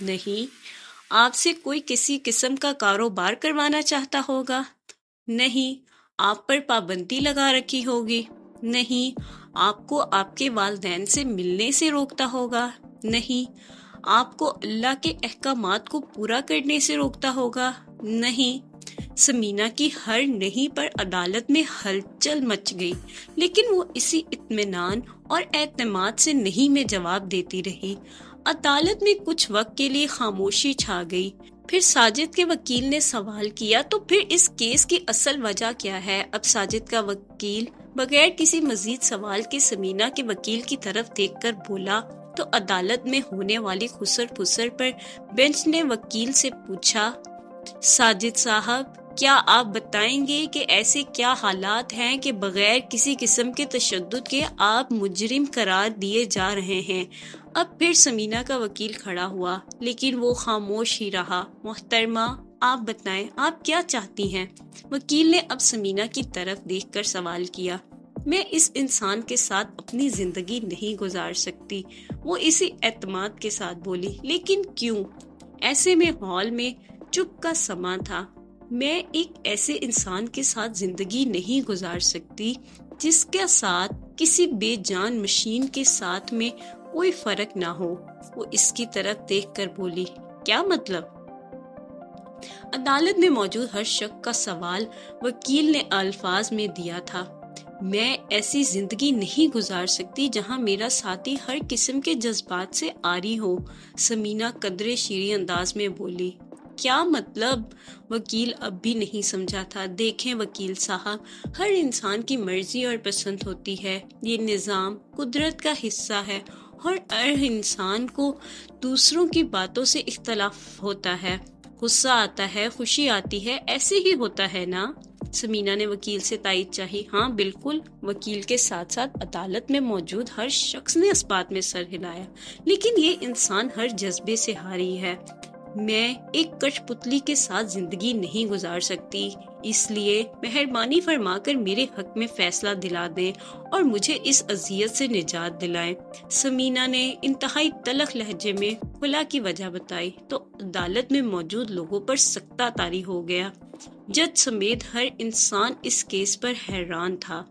نہیں۔ آپ سے کوئی کسی قسم کا کاروبار کروانا چاہتا ہوگا؟ نہیں۔ آپ پر پابندی لگا رکھی ہوگی؟ نہیں۔ آپ کو آپ کے والدین سے ملنے سے روکتا ہوگا؟ نہیں۔ آپ کو اللہ کے احکامات کو پورا کرنے سے روکتا ہوگا؟ نہیں۔ سمینہ کی ہر نہیں پر عدالت میں ہلچل مچ گئی، لیکن وہ اسی اطمینان اور اعتماد سے نہیں میں جواب دیتی رہی۔ عدالت میں کچھ وقت کے لیے خاموشی چھا گئی۔ پھر ساجد کے وکیل نے سوال کیا، تو پھر اس کیس کی اصل وجہ کیا ہے؟ اب ساجد کا وکیل بغیر کسی مزید سوال کے سمینہ کے وکیل کی طرف دیکھ کر بولا تو عدالت میں ہونے والی خسر پھسر پر بینچ نے وکیل سے پوچھا، ساجد صاحب، کیا آپ بتائیں گے کہ ایسے کیا حالات ہیں کہ بغیر کسی قسم کے تشدد کے آپ مجرم قرار دیے جا رہے ہیں؟ اب پھر سمینہ کا وکیل کھڑا ہوا، لیکن وہ خاموش ہی رہا۔ محترمہ، آپ بتائیں، آپ کیا چاہتی ہیں؟ وکیل نے اب سمینہ کی طرف دیکھ کر سوال کیا۔ میں اس انسان کے ساتھ اپنی زندگی نہیں گزار سکتی، وہ اسی اعتماد کے ساتھ بولی۔ لیکن کیوں؟ ایسے میں ہال میں چپ کا سما تھا۔ میں ایک ایسے انسان کے ساتھ زندگی نہیں گزار سکتی جس کے ساتھ کسی بے جان مشین کے ساتھ میں کوئی فرق نہ ہو۔ وہ اس کی طرف دیکھ کر بولی، کیا مطلب؟ عدالت میں موجود ہر شخص کا سوال وکیل نے الفاظ میں دیا تھا۔ میں ایسی زندگی نہیں گزار سکتی جہاں میرا ساتھی ہر قسم کے جذبات سے عاری ہو، سمینہ قدرے شیریں انداز میں بولی۔ کیا مطلب؟ وکیل اب بھی نہیں سمجھا تھا۔ دیکھیں وکیل صاحب، ہر انسان کی مرضی اور پسند ہوتی ہے، یہ نظام قدرت کا حصہ ہے، اور ہر انسان کو دوسروں کی باتوں سے اختلاف ہوتا ہے، غصہ آتا ہے، خوشی آتی ہے، ایسے ہی ہوتا ہے نا؟ سمینہ نے وکیل سے تائید چاہی۔ ہاں بالکل۔ وکیل کے ساتھ ساتھ عدالت میں موجود ہر شخص نے اس بات میں سر ہلایا۔ لیکن یہ انسان ہر جذبے سے حاری ہے۔ میں ایک کٹھ پتلی کے ساتھ زندگی نہیں گزار سکتی، اس لیے مہربانی فرما کر میرے حق میں فیصلہ دلا دیں اور مجھے اس اذیت سے نجات دلائیں۔ سمینہ نے انتہائی تلخ لہجے میں خلا کی وجہ بتائی تو عدالت میں موجود لوگوں پر سکتہ طاری ہو گیا۔ جج سمیت ہر انسان اس کیس پر حیران تھا۔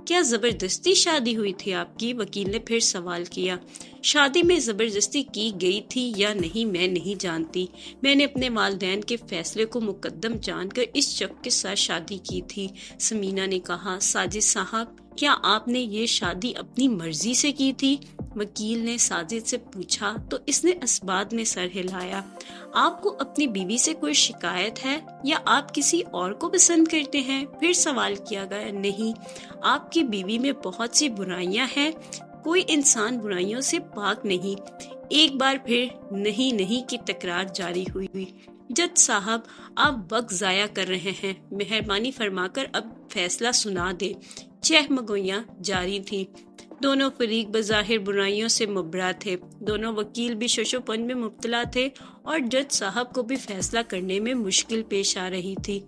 کیا زبردستی شادی ہوئی تھی آپ کی؟ وکیل نے پھر سوال کیا۔ شادی میں زبردستی کی گئی تھی یا نہیں میں نہیں جانتی، میں نے اپنے والدین کے فیصلے کو مقدم جان کر اس شخص کے ساتھ شادی کی تھی، سمینہ نے کہا۔ ساجد صاحب، کیا آپ نے یہ شادی اپنی مرضی سے کی تھی؟ وکیل نے ساجد سے پوچھا تو اس نے اسبات میں سر ہلایا۔ آپ کو اپنی بیوی سے کوئی شکایت ہے یا آپ کسی اور کو پسند کرتے ہیں؟ پھر سوال کیا گیا۔ نہیں، آپ کی بیوی میں بہت سی برائیاں ہیں، کوئی انسان برائیوں سے پاک نہیں۔ ایک بار پھر نہیں نہیں کی تکرار جاری ہوئی۔ جج صاحب، آپ وقت ضائع کر رہے ہیں، مہربانی فرما کر اب فیصلہ سنا دیں۔ چہمگوئیاں جاری تھیں۔ دونوں فریق بظاہر برائیوں سے مبرا تھے، دونوں وکیل بھی ششو پن میں مبتلا تھے اور جج صاحب کو بھی فیصلہ کرنے میں مشکل پیش آ رہی تھی۔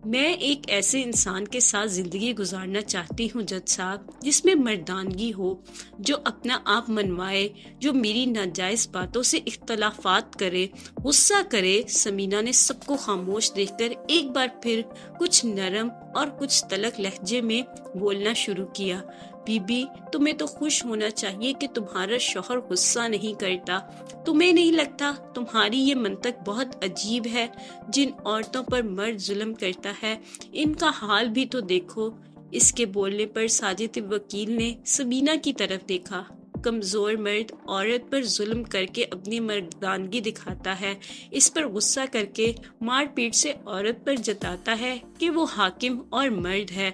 میں ایک ایسے انسان کے ساتھ زندگی گزارنا چاہتی ہوں جج صاحب، جس میں مردانگی ہو، جو اپنا آپ منوائے، جو میری ناجائز باتوں سے اختلافات کرے، غصہ کرے۔ سمینہ نے سب کو خاموش دیکھ کر ایک بار پھر کچھ نرم اور کچھ تلخ لہجے میں بولنا شروع کیا۔ بی بی، تمہیں تو خوش ہونا چاہیے کہ تمہارا شوہر غصہ نہیں کرتا۔ تمہیں نہیں لگتا تمہاری یہ منطق بہت عجیب ہے؟ جن عورتوں پر مرد ظلم کرتا ہے ان کا حال بھی تو دیکھو۔ اس کے بولنے پر ساجد وکیل نے سمینہ کی طرف دیکھا۔ کمزور مرد عورت پر ظلم کر کے اپنی مردانگی دکھاتا ہے، اس پر غصہ کر کے مار پیٹ سے عورت پر جتاتا ہے کہ وہ حاکم اور مرد ہے۔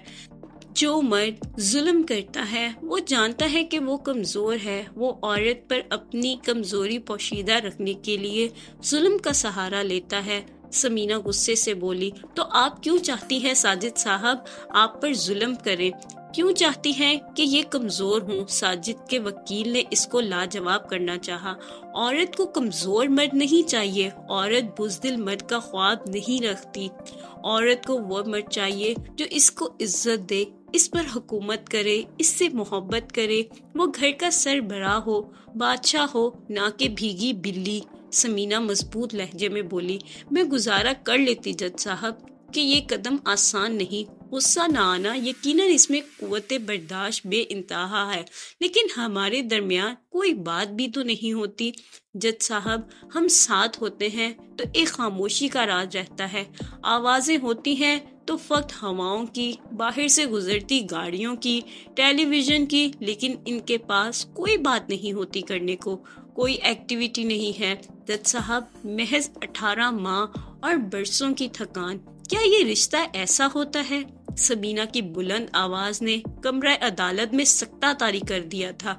جو مرد ظلم کرتا ہے وہ جانتا ہے کہ وہ کمزور ہے، وہ عورت پر اپنی کمزوری پوشیدہ رکھنے کے لیے ظلم کا سہارا لیتا ہے۔ سمینہ غصے سے بولی، تو آپ کیوں چاہتی ہیں ساجد صاحب آپ پر ظلم کریں؟ کیوں چاہتی ہیں کہ یہ کمزور ہوں؟ ساجد کے وکیل نے اس کو لاجواب کرنا چاہا۔ عورت کو کمزور مرد نہیں چاہیے، عورت بزدل مرد کا خواب نہیں رکھتی۔ عورت کو وہ مرد چاہیے جو اس کو عزت دے، اس پر حکومت کرے، اس سے محبت کرے، وہ گھر کا سربراہ ہو، بادشاہ ہو، نہ کہ بھیگی بلی۔ سمینہ مضبوط لہجے میں بولی۔ میں گزارا کر لیتی جج صاحب کہ یہ قدم آسان نہیں، غصہ نہ آنا یقیناً اس میں قوت برداشت بے انتہا ہے، لیکن ہمارے درمیان کوئی بات بھی تو نہیں ہوتی۔ جج صاحب، ہم ساتھ ہوتے ہیں تو ایک خاموشی کا راز رہتا ہے، آوازیں ہوتی ہیں تو فقط ہواؤں کی، باہر سے گزرتی گاڑیوں کی، ٹیلی ویژن کی، لیکن ان کے پاس کوئی بات نہیں ہوتی کرنے کو، کوئی ایکٹیویٹی نہیں ہے۔ جج صاحب، محض 18 ماہ اور برسوں کی تھکان، کیا یہ رشتہ ایسا ہوتا ہے؟ سمینہ کی بلند آواز نے کمرہ عدالت میں سکتہ طاری کر دیا تھا۔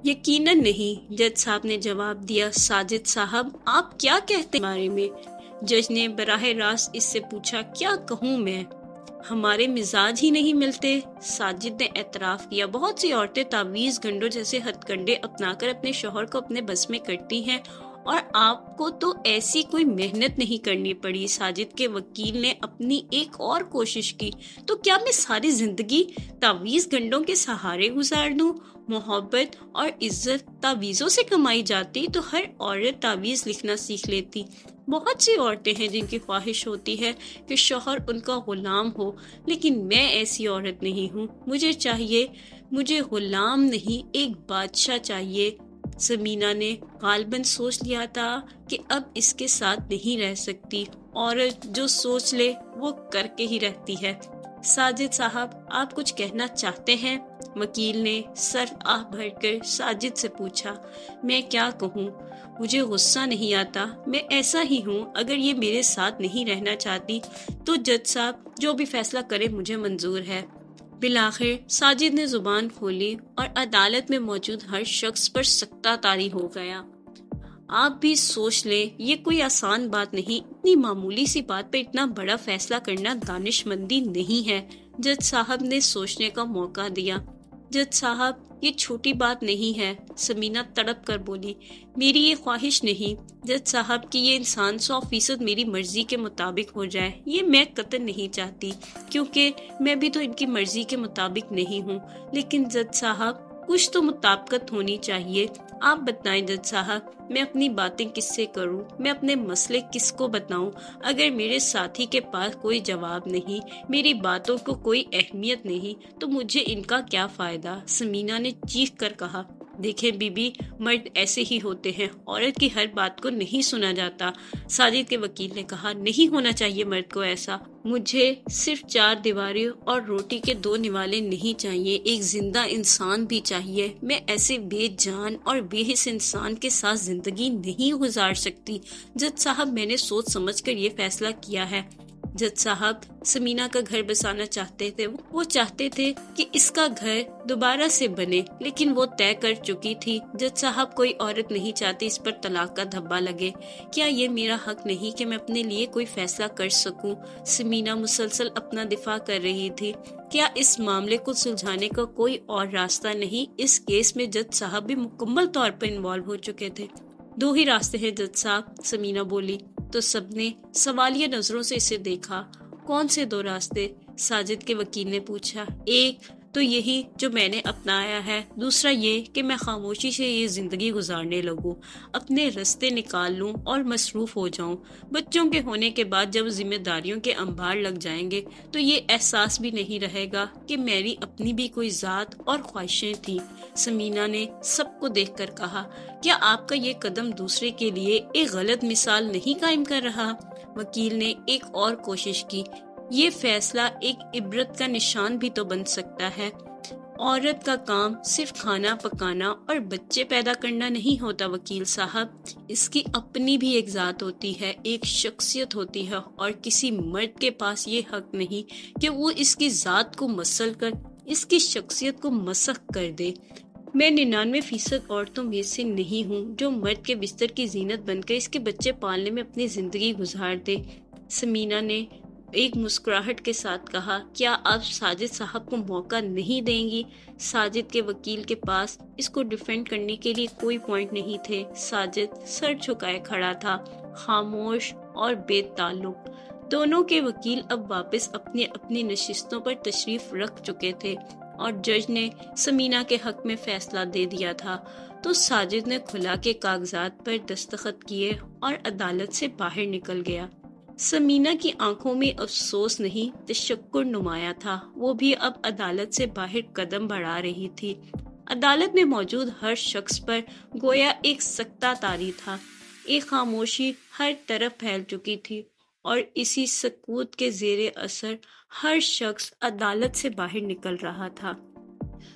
یقیناً نہیں، جج صاحب نے جواب دیا۔ ساجد صاحب، آپ کیا کہتے ہیں بارے میں؟ جج نے براہ راست اس سے پوچھا۔ کیا کہوں میں؟ ہمارے مزاج ہی نہیں ملتے، ساجد نے اعتراف کیا۔ بہت سی عورتیں تعویذ گنڈوں جیسے ہتھ کنڈے اپنا کر اپنے شوہر کو اپنے بس میں کرتی ہیں، اور آپ کو تو ایسی کوئی محنت نہیں کرنی پڑی۔ ساجد کے وکیل نے اپنی ایک اور کوشش کی۔ تو کیا میں ساری زندگی تعویذ گنڈوں کے سہارے گزار دوں؟ محبت اور عزت تعویذوں سے کمائی جاتی تو ہر عورت تعویذ لکھنا سیکھ لیتی۔ بہت سی عورتیں ہیں جن کی خواہش ہوتی ہے کہ شوہر ان کا غلام ہو، لیکن میں ایسی عورت نہیں ہوں۔ مجھے غلام نہیں، ایک بادشاہ چاہیے۔ سمینہ نے غالباً سوچ لیا تھا کہ اب اس کے ساتھ نہیں رہ سکتی۔ عورت جو سوچ لے وہ کر کے ہی رہتی ہے۔ ساجد صاحب، آپ کچھ کہنا چاہتے ہیں؟ وکیل نے سر آہ بھر کر ساجد سے پوچھا۔ میں کیا کہوں؟ مجھے غصہ نہیں آتا، میں ایسا ہی ہوں۔ اگر یہ میرے ساتھ نہیں رہنا چاہتی تو جج صاحب جو بھی فیصلہ کرے مجھے منظور ہے۔ بالآخر ساجد نے زبان کھولی اور عدالت میں موجود ہر شخص پر سکتہ طاری ہو گیا۔ آپ بھی سوچ لیں، یہ کوئی آسان بات نہیں، اتنی معمولی سی بات پہ اتنا بڑا فیصلہ کرنا دانشمندی نہیں ہے۔ جج صاحب نے سوچنے کا موقع دیا۔ جج صاحب، یہ چھوٹی بات نہیں ہے، سمینہ تڑپ کر بولی۔ میری یہ خواہش نہیں جج صاحب کہ یہ انسان 100% میری مرضی کے مطابق ہو جائے، یہ میں قطعاً نہیں چاہتی، کیونکہ میں بھی تو ان کی مرضی کے مطابق نہیں ہوں۔ لیکن جج صاحب، کچھ تو مطابقت ہونی چاہیے۔ آپ بتائیں جج صاحب، میں اپنی باتیں کس سے کروں؟ میں اپنے مسئلے کس کو بتاؤں؟ اگر میرے ساتھی کے پاس کوئی جواب نہیں، میری باتوں کو کوئی اہمیت نہیں، تو مجھے ان کا کیا فائدہ؟ سمینہ نے چیخ کر کہا۔ دیکھیں بی بی، مرد ایسے ہی ہوتے ہیں، عورت کی ہر بات کو نہیں سنا جاتا۔ ساجد کے وکیل نے کہا۔ نہیں ہونا چاہیے مرد کو ایسا۔ مجھے صرف 4 دیواری اور روٹی کے 2 نوالے نہیں چاہیے، ایک زندہ انسان بھی چاہیے۔ میں ایسے بے جان اور بے حس انسان کے ساتھ زندگی نہیں گزار سکتی۔ جج صاحب، میں نے سوچ سمجھ کر یہ فیصلہ کیا ہے۔ جج صاحب سمینہ کا گھر بسانا چاہتے تھے، وہ چاہتے تھے کہ اس کا گھر دوبارہ سے بنے، لیکن وہ طے کر چکی تھی۔ جج صاحب، کوئی عورت نہیں چاہتی اس پر طلاق کا دھبا لگے۔ کیا یہ میرا حق نہیں کہ میں اپنے لیے کوئی فیصلہ کر سکوں؟ سمینہ مسلسل اپنا دفاع کر رہی تھی۔ کیا اس معاملے کو سلجھانے کا کوئی اور راستہ نہیں؟ اس کیس میں جج صاحب بھی مکمل طور پر انوالو ہو چکے تھے۔ 2 ہی راستے ہیں جج صاحب، سمینہ بولی۔ تو سب نے سوالیہ نظروں سے اسے دیکھا۔ کون سے 2 راستے؟ ساجد کے وکیل نے پوچھا۔ ایک تو یہی جو میں نے اپنایا ہے، دوسرا یہ کہ میں خاموشی سے یہ زندگی گزارنے لگوں، اپنے رستے نکال لوں اور مصروف ہو جاؤں۔ بچوں کے ہونے کے بعد جب ذمہ داریوں کے انبار لگ جائیں گے تو یہ احساس بھی نہیں رہے گا کہ میری اپنی بھی کوئی ذات اور خواہشیں تھیں۔ سمینہ نے سب کو دیکھ کر کہا۔ کیا آپ کا یہ قدم دوسرے کے لیے ایک غلط مثال نہیں قائم کر رہا؟ وکیل نے ایک اور کوشش کی۔ یہ فیصلہ ایک عبرت کا نشان بھی تو بن سکتا ہے۔ عورت کا کام صرف کھانا پکانا اور بچے پیدا کرنا نہیں ہوتا وکیل صاحب، اس کی اپنی بھی ایک ذات ہوتی ہے، ایک شخصیت ہوتی ہے، اور کسی مرد کے پاس یہ حق نہیں کہ وہ اس کی ذات کو مسل کر اس کی شخصیت کو مسخ کر دے۔ میں 99% عورتوں میں سے نہیں ہوں جو مرد کے بستر کی زینت بن کر اس کے بچے پالنے میں اپنی زندگی گزار دے۔ سمینہ نے ایک مسکراہٹ کے ساتھ کہا۔ کیا آپ ساجد صاحب کو موقع نہیں دیں گی؟ ساجد کے وکیل کے پاس اس کو ڈیفینڈ کرنے کے لیے کوئی پوائنٹ نہیں تھے۔ ساجد سر جھکائے کھڑا تھا، خاموش اور بے تعلق۔ دونوں کے وکیل اب واپس اپنی اپنی نشستوں پر تشریف رکھ چکے تھے۔ اور جج نے سمینہ کے حق میں فیصلہ دے دیا تھا تو ساجد نے کھلا کے کاغذات پر دستخط کیے اور عدالت سے باہر نکل گیا۔ سمینہ کی آنکھوں میں افسوس نہیں تشکر نمایاں تھا، وہ بھی اب عدالت سے باہر قدم بڑھا رہی تھی۔ عدالت میں موجود ہر شخص پر گویا ایک سکتہ طاری تھا، ایک خاموشی ہر طرف پھیل چکی تھی اور اسی سکوت کے زیر اثر ہر شخص عدالت سے باہر نکل رہا تھا۔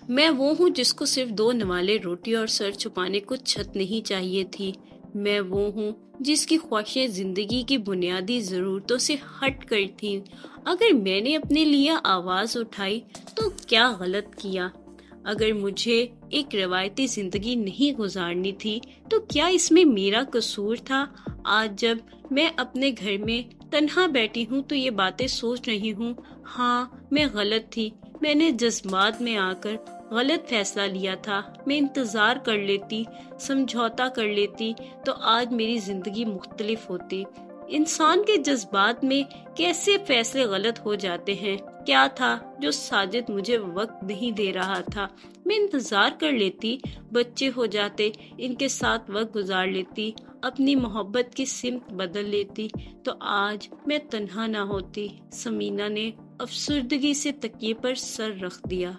میں وہ ہوں جس کو صرف 2 نوالے روٹی اور سر چھپانے کو چھت نہیں چاہیے تھی۔ میں وہ ہوں جس کی خواہشیں زندگی کی بنیادی ضرورتوں سے ہٹ کر تھیں۔ اگر میں نے اپنے لیے آواز اٹھائی تو کیا غلط کیا؟ اگر مجھے ایک روایتی زندگی نہیں گزارنی تھی تو کیا اس میں میرا قصور تھا؟ آج جب میں اپنے گھر میں تنہا بیٹھی ہوں تو یہ باتیں سوچ رہی ہوں، ہاں میں غلط تھی، میں نے جذبات میں آ کر غلط فیصلہ لیا تھا۔ میں انتظار کر لیتی، سمجھوتا کر لیتی تو آج میری زندگی مختلف ہوتی۔ انسان کے جذبات میں کیسے فیصلے غلط ہو جاتے ہیں؟ کیا تھا جو ساجد مجھے وقت نہیں دے رہا تھا؟ میں انتظار کر لیتی، بچے ہو جاتے، ان کے ساتھ وقت گزار لیتی، اپنی محبت کی سمت بدل لیتی تو آج میں تنہا نہ ہوتی۔ سمینہ نے افسردگی سے تکیے پر سر رکھ دیا۔